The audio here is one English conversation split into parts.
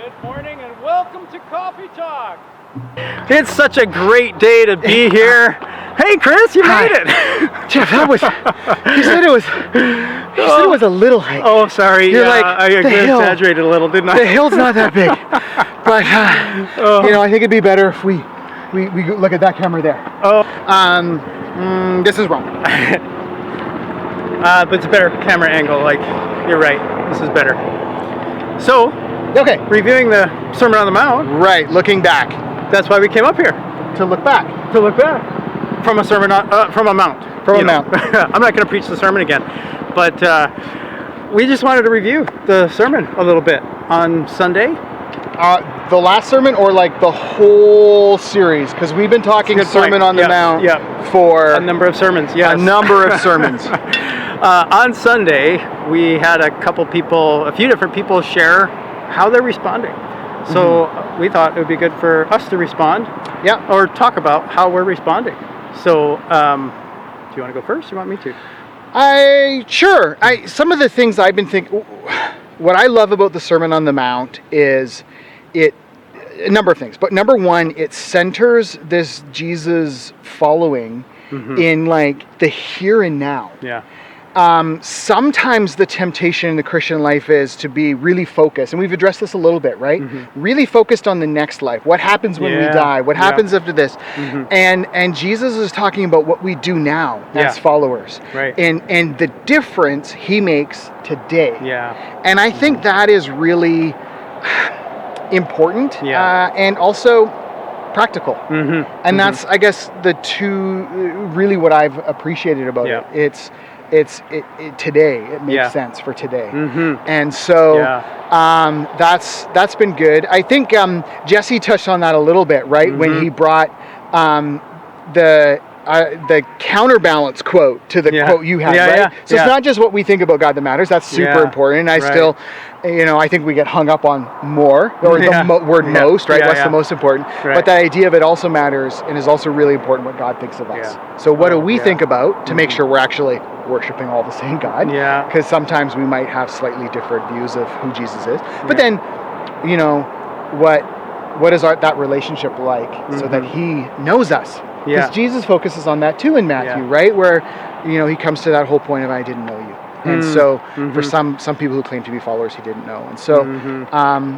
Good morning and welcome to Coffee Talk. It's such a great day to be here. Hey Chris, you made it. Jeff, that was, you said it was a little hike. Oh, sorry. You're like, I the hill. exaggerated a little, didn't I? The hill's not that big. But, I think it'd be better if we look at that camera there. Oh. This is wrong. But it's a better camera angle. Like, you're right. This is better. So, Okay. reviewing the Sermon on the Mount. Right, looking back. That's why we came up here. To look back. To look back. From a sermon from a mount. From a mount. I'm not going to preach the sermon again, but we just wanted to review the sermon a little bit on Sunday. The last sermon or like the whole series? Because we've been talking Sermon on the Mount for a number of sermons. Yes. A number of sermons. On Sunday, we had a few different people share how they're responding. So we thought it would be good for us to respond. Yeah. Or talk about how we're responding. So, do you want to go first? Or you want me to? Sure. Some of the things I've been thinking. What I love about the Sermon on the Mount is a number of things. But number one, it centers this Jesus following in like the here and now. Yeah. Sometimes the temptation in the Christian life is to be really focused, and we've addressed this a little bit, right? Really focused on the next life. What happens when we die? What happens after this? And Jesus is talking about what we do now as followers, right? And the difference he makes today. Yeah. And I think that is really important, and also practical. And that's, I guess, the two really what I've appreciated about it. It's today. It makes sense for today, and so that's been good. I think Jesse touched on that a little bit, right? When he brought the counterbalance quote to the quote you had, right? So it's not just what we think about God that matters. That's super important. I still, I think we get hung up on more or the word most, right? What's the most important? But that idea of it also matters and is also really important what God thinks of us. So what do we think about to make sure we're actually worshiping all the same God? Because sometimes we might have slightly different views of who Jesus is. But then, what is that relationship like so that he knows us? Because Jesus focuses on that too in Matthew, right? Where, he comes to that whole point of I didn't know you. And so for some people who claim to be followers, he didn't know. And so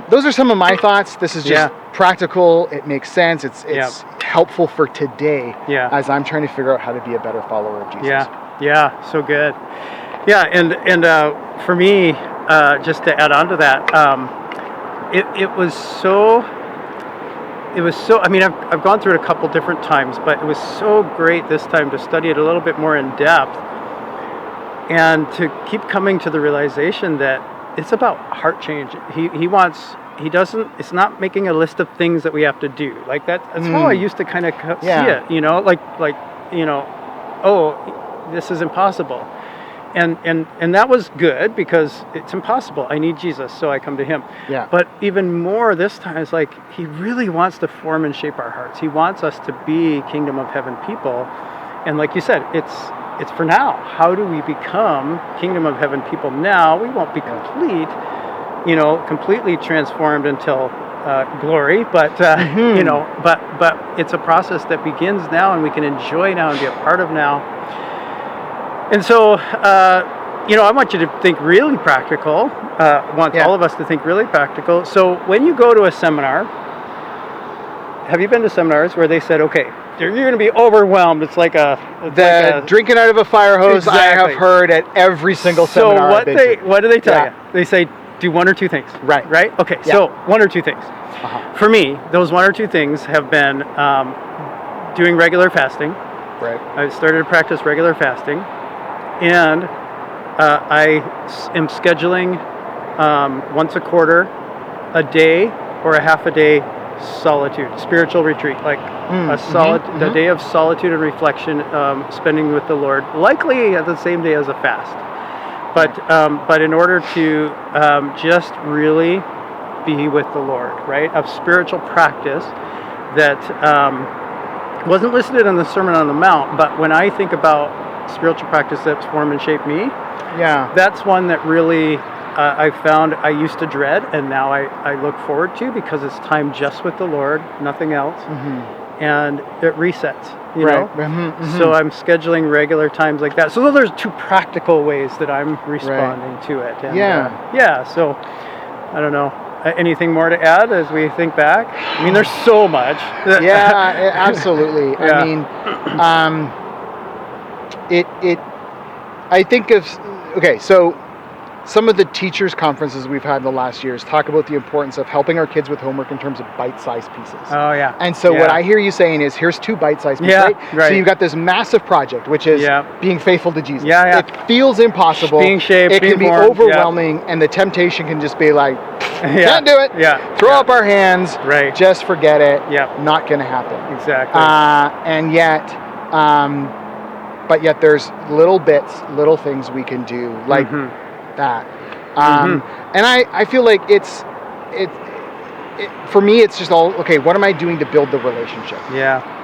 those are some of my thoughts. This is just practical. It makes sense. It's helpful for today as I'm trying to figure out how to be a better follower of Jesus. Yeah, so good. Yeah, and for me, just to add on to that, it was so, I mean, I've gone through it a couple different times, but it was so great this time to study it a little bit more in depth and to keep coming to the realization that it's about heart change. It's not making a list of things that we have to do. Like that's how I used to kind of see it, this is impossible. And that was good because it's impossible. I need Jesus, so I come to him. Yeah. But even more this time, it's like he really wants to form and shape our hearts. He wants us to be kingdom of heaven people. And like you said, it's for now. How do we become kingdom of heaven people now? We won't be completely transformed until glory, but but it's a process that begins now, and we can enjoy now and be a part of now. And so, I want you to think really practical. I want all of us to think really practical. So when you go to a seminar, have you been to seminars where they said, okay, you're going to be overwhelmed? It's like drinking out of a fire hose. Exactly. I have heard at every single seminar. So what do they tell you? They say, do one or two things. Right? Okay, so one or two things. For me, those one or two things have been doing regular fasting. Right. I started to practice regular fasting. And I am scheduling once a quarter, a day or a half a day solitude, spiritual retreat, like a day of solitude and reflection, spending with the Lord, likely at the same day as a fast. But in order to just really be with the Lord, right? Of spiritual practice that wasn't listed in the Sermon on the Mount, but when I think about spiritual practice that's formed and shaped me, that's one that really I found I used to dread, and now I look forward to, because it's time just with the Lord, nothing else. And it resets, you know? So I'm scheduling regular times like that. So those are two practical ways that I'm responding to it. And, so I don't know. Anything more to add as we think back? I mean, there's so much. Absolutely. I mean, I think of, so some of the teachers' conferences we've had in the last years talk about the importance of helping our kids with homework in terms of bite-sized pieces. Oh, yeah. And so what I hear you saying is, here's 2 bite-sized pieces, right? So you've got this massive project, which is being faithful to Jesus. It feels impossible. Being shaped, it can be overwhelming, and the temptation can just be like, can't do it. Throw up our hands. Just forget it. Not going to happen. Exactly. And yet, but yet there's little bits, little things we can do, like that. And I feel like it's for me, it's just all, what am I doing to build the relationship?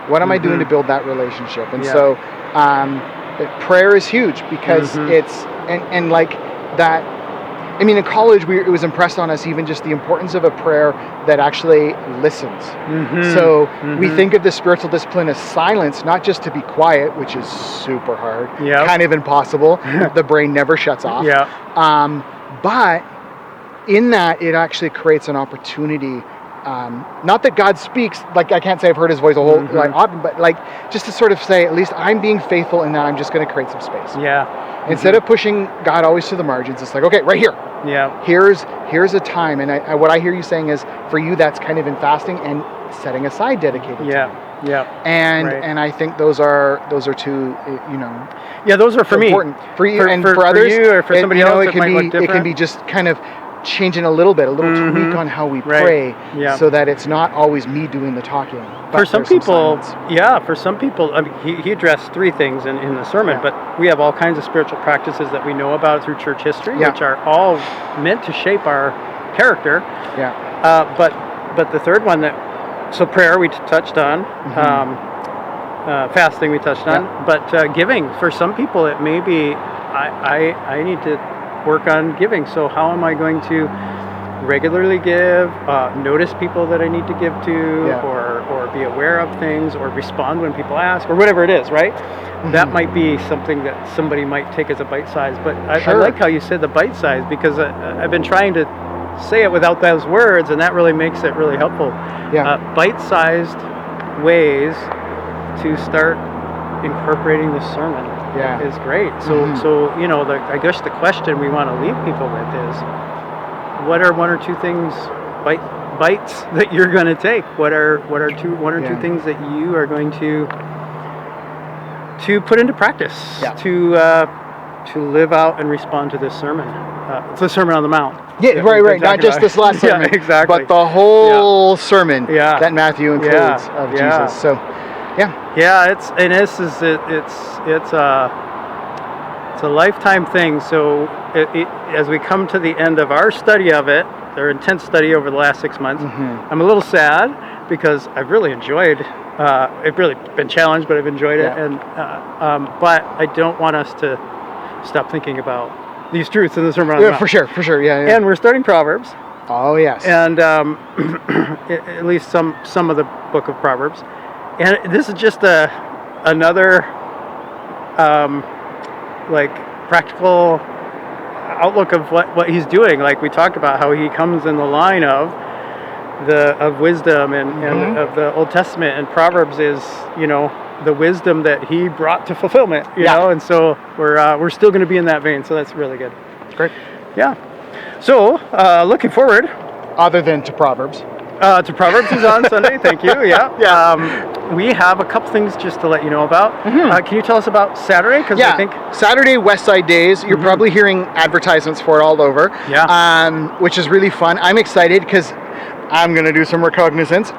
What am I doing to build that relationship? And so prayer is huge, because it's, and like that, I mean, in college, it was impressed on us even just the importance of a prayer that actually listens. So we think of the spiritual discipline as silence, not just to be quiet, which is super hard, kind of impossible. The brain never shuts off. But in that, it actually creates an opportunity. Not that God speaks, like I can't say I've heard his voice a whole lot, but like just to sort of say, at least I'm being faithful in that I'm just going to create some space. Instead of pushing God always to the margins, it's like, okay, right here. Here's a time. And what I hear you saying is, for you, that's kind of in fasting and setting aside dedicated time. And I think those are 2, those are for important. me. For you and for others, you or for somebody else, it can be just kind of changing a little bit, tweak on how we pray, so that it's not always me doing the talking. For some people, I mean, he addressed 3 things in the sermon, but we have all kinds of spiritual practices that we know about through church history, which are all meant to shape our character. But the third one so prayer we touched on, fasting we touched on, but giving, for some people it may be, I need to work on giving. So how am I going to regularly give, notice people that I need to give to, or be aware of things, or respond when people ask, or whatever it is, right? That might be something that somebody might take as a bite size. But I like how you said the bite size, because I've been trying to say it without those words, and that really makes it really helpful. Bite-sized ways to start incorporating the sermon is great. So I guess the question we want to leave people with is, what are 1 or 2 things, bites that you're going to take? What are 1 or 2 things that you are going to put into practice to live out and respond to this sermon? It's the Sermon on the Mount. Right. Not just this last sermon, but the whole sermon that Matthew includes of Jesus. So, it's a lifetime thing. So as we come to the end of our study of it, our intense study over the last 6 months, I'm a little sad, because I've really enjoyed. I've really been challenged, but I've enjoyed it, and but I don't want us to stop thinking about these truths in the Sermon on the Mount. For sure. And we're starting Proverbs. Oh yes. And at least some of the book of Proverbs. And this is just another practical outlook of what he's doing. Like we talked about, how he comes in the line of wisdom and of the Old Testament, and Proverbs is the wisdom that he brought to fulfillment. You know, and so we're still going to be in that vein. So that's really good. Great. Yeah. So looking forward. Other than to Proverbs. To Proverbs is on Sunday. Thank you. We have a couple things just to let you know about. Can you tell us about Saturday? Because I think Saturday Westside Days. You're probably hearing advertisements for it all over. Which is really fun. I'm excited because I'm going to do some recognizance. So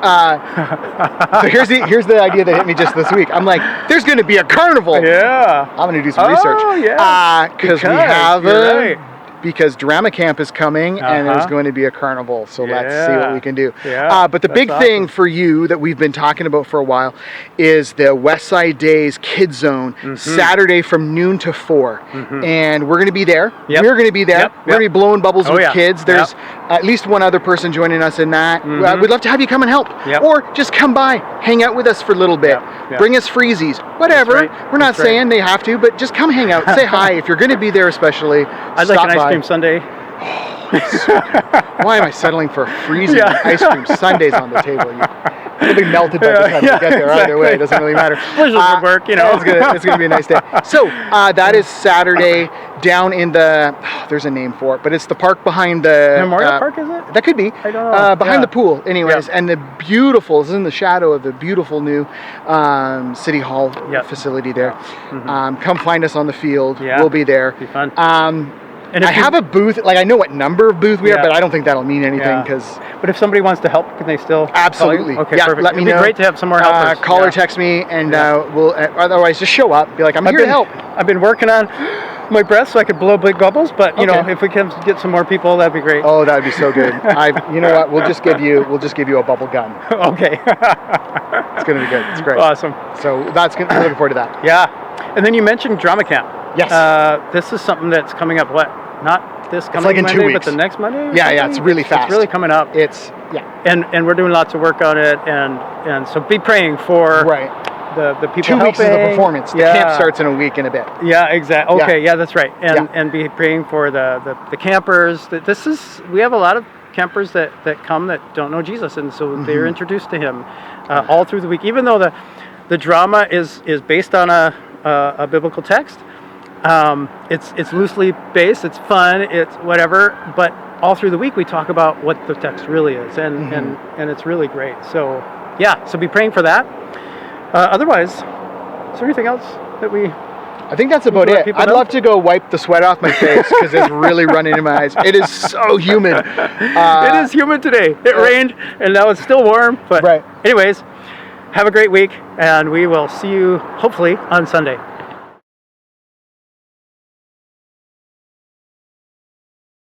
here's the idea that hit me just this week. I'm like, there's going to be a carnival. I'm going to do some research. Because we have a because Drama Camp is coming and there's going to be a carnival. So let's see what we can do. Yeah, but the big thing for you that we've been talking about for a while is the Westside Days Kids Zone, Saturday from noon to 4. And we're going to be there. We're going to be there. We're going to be blowing bubbles with kids. There's at least one other person joining us in that. We'd love to have you come and help. Or just come by, hang out with us for a little bit. Bring us freezies, whatever. We're not saying they have to, but just come hang out. Say hi. If you're going to be there especially, I'd like an ice cream sundae. Why am I settling for freezing ice cream sundaes on the table? It'll be melted by the time we get there. Either way, it doesn't really matter. Blizzard would work, you know. It's gonna be a nice day. So that is Saturday down in the. There's a name for it, but it's the park behind the Memorial Park. Is it? That could be. I don't know. Behind the pool, anyways. And the beautiful. It's in the shadow of the beautiful new City Hall facility there. Come find us on the field. We'll be there. Be fun. And I have a booth, like I know what number of booth we have, but I don't think that'll mean anything because. But if somebody wants to help, can they still? Absolutely. Okay, yeah, perfect. let me know. It'd be great to have some more helpers. Call or text me, and we'll. Otherwise, just show up. Be like, I'm here to help. I've been working on my breath so I could blow big bubbles, but you know, if we can get some more people, that'd be great. Oh, that'd be so good. You know what? We'll just give you a bubble gun. Okay. It's gonna be good. It's great. Awesome. So we're looking forward to that. Yeah. And then you mentioned Drama Camp. Yes. This is something that's coming up. Not this coming like in Monday, 2 weeks. but the next Monday. Yeah. It's really fast. It's really coming up. And we're doing lots of work on it, and so be praying for the people 2 weeks helping. is the performance. The camp starts in a week and a bit. Yeah, exactly. Okay, that's right. And be praying for the campers. We have a lot of campers that come that don't know Jesus, and so they're introduced to Him all through the week. Even though the drama is based on a biblical text, it's loosely based. It's fun. It's whatever. But all through the week we talk about what the text really is, and it's really great. So so be praying for that. Otherwise, is there anything else that we? I think that's about it. I'd love to go wipe the sweat off my face because it's really running in my eyes. It is so humid. It is humid today. It rained, and now it's still warm. But anyways, have a great week, and we will see you hopefully on Sunday.